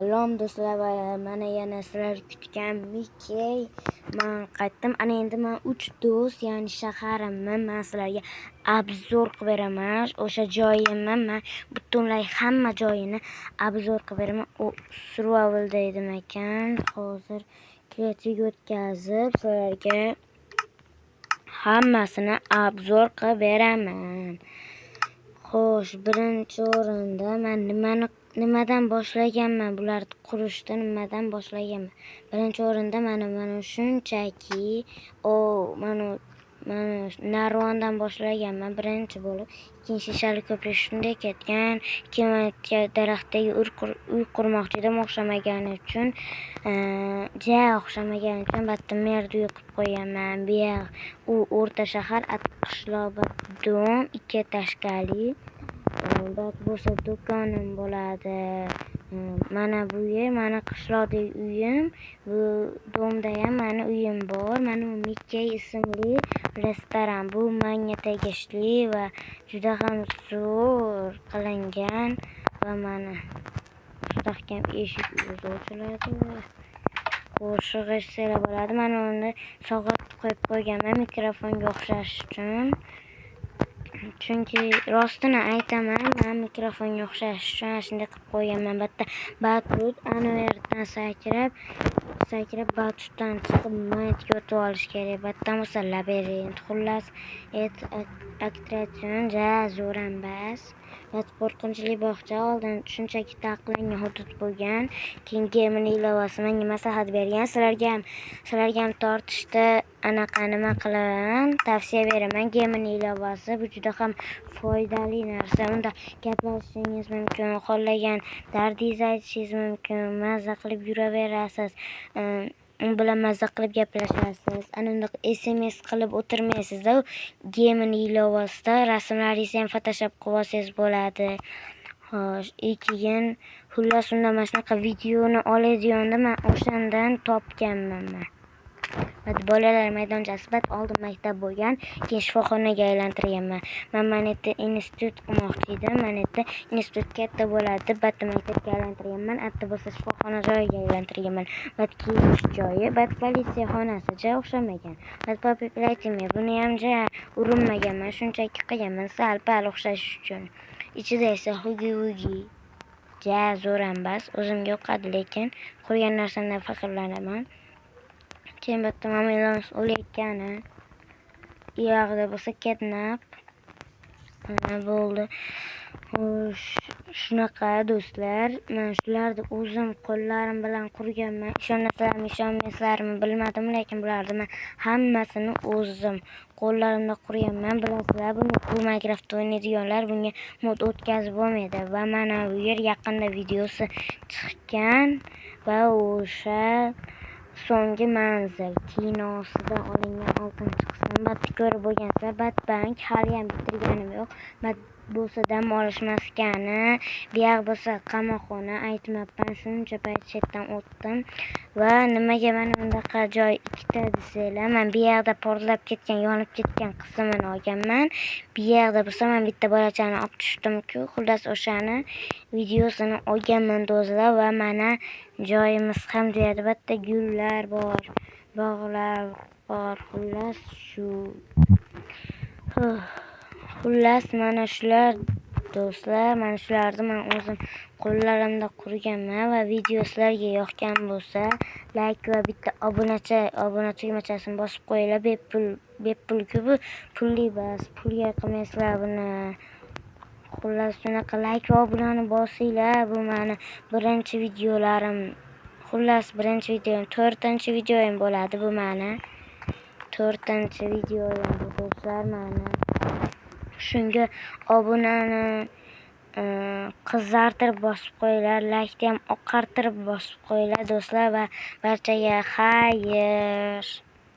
Salom do'stlar, va mana yana sizlar kutgan Mickey men qaytdim. Ana endi men 3 do'st, ya'ni shaharimni men sizlarga obzor qilib beraman. O'sha joyimni men butunlay hamma joyini obzor qilib beraman. U survival deydim ekan. Hozir kreativ o'tkazib sizlarga hammasini obzor qilib beraman. Xo'sh, birinchi o'rinda men nimadan boshlaganman? Bularni qurishda nimadan boshlaganman? Birinchi o'rinda mana shunchaki mana narvondan boshlaganman birinchi bo'lib. Ikkinchi shishali ko'prik shunday ketgan. Keyin daraxtdagi uy qurmoqchi edim, o'xshamagani uchun battam merda uy qilib qo'yaman. Bu yoq u o'rta shahar, qishloq dom 2 tashkali. Bat bo'lsa do'konim bo'ladi. Mana bu yer mani qishloqdagi uyim. Bu domda ham mani uyim bor. Mana bu Mickey ismli restoran. Bu menga tegishli va juda ham zo'r qilingan va mana mustahkam eshik o'zi ochiladi. Qo'shiq eshitsalar bo'ladi. Mana uni soat qo'yib qo'yganman mikrofonga o'xshash uchun. Chunki rostini aytaman, men mikrofonga o'xshash uchun shunday qilib qo'yganman. Batut ana yerdan sakrab batutdan chiqib maytga o'tib olish kerak. Batdan bo'lsa labirint. Xullas, attraksion zo'r ham bas. Qo'rqinchli bog'cha oldin shunchaki taqiqlangan hudud bo'lgan. Keyin gaming ilovasi menga maslahat bergan. Sizlarga ham tortishda anaqa nima qilib tavsiya beraman. Gaming ilovasi bu juda ham foydali narsa. Unda gaplashishingiz mumkin, xohlagan dardingizni aytishingiz mumkin, mazza qilib yuraverasiz. U bilan mazza qilib gaplashasiz. Ana unda SMS qilib o'tirmaysiz-da. Gaming ilovasida rasmlaringizni ham Photoshop qilib olsangiz bo'ladi. Xo'sh, keyin xullas unda mana shunaqa videoni oladigan-da, men o'shandan topganman. Bolalar maydonchasi oldin maktab bo'lgan, keyin shifoxonaga aylantirganman. Men mana yerda institut qurmoqchi edim. Mana yerda institut katta bo'ladi, maktabga aylantirganman. Atta bo'lsa shifoxona joyiga aylantirganman. Kiyinish joyi, politsiya xonasiga o'xshamagan. Populating buni ham urinmaganman, shunchaki qilganman sal-pal o'xshash uchun. Ichida esa hugi-vugi zo'r ham bas. O'zimga yoqadi, lekin qurgan narsamdan faxrlanaman. Keyin battam amelons o'layotgani. Iyog'ida bo'lsa ketnab. Bo'ldi. Xo'sh, shunaqa do'stlar. Men shularni o'zim qo'llarim bilan qurganman. Ishonasizlarmi, ishonmaysizlarmi bilmadim, lekin bularni men hammasini o'zim qo'llarimda qurganman. Bilasizlar, buni Minecraft o'ynaydiganlar bunga mod o'tkazib bo'lmaydi va mana bu yer yaqinda videosi chiqqan va o'sha so'nggi manzil kinosida olingan 6-qism ko'rib bo'lgansizlar. Bank hali ham bitirganim yo'q. Bo'lsa dam olish maskani, bu yoq bo'lsa qamoqxona, aytmabman, shuncha payt chetdan o'tdim va nimaga mana bundaqa joy ikkita desanglar, men bu yoqda portlab ketgan, yonib ketgan qismini olganman. Bu yoqda bo'lsa men bitta bolachani olib tushdim-ku, xullas o'shani videosini olganman do'stlar va mana joyimiz ham bu yerda bitta gullar bor, bog'lar bor, xullas mana shular do'stlar. Mana shularni men o'zim qo'llarimda qurganman va video sizlarga yoqgan bo'lsa, like va bitta obuna tugmachasini bosib qo'yinglar. Bepul-ku bu, pulli bas, pulga qilmaysizlar buni. Xullas shunaqa like va obunani bosinglar. Bu meni birinchi videolarim. Xullas birinchi videom, 4-videoim bo'ladi bu meni. 4-videoim bu do'stlar meni. Shunga obunani qizartirib bosib qo'yinglar, like ham oqartirib bosib qo'yinglar do'stlar va barchaga xayr.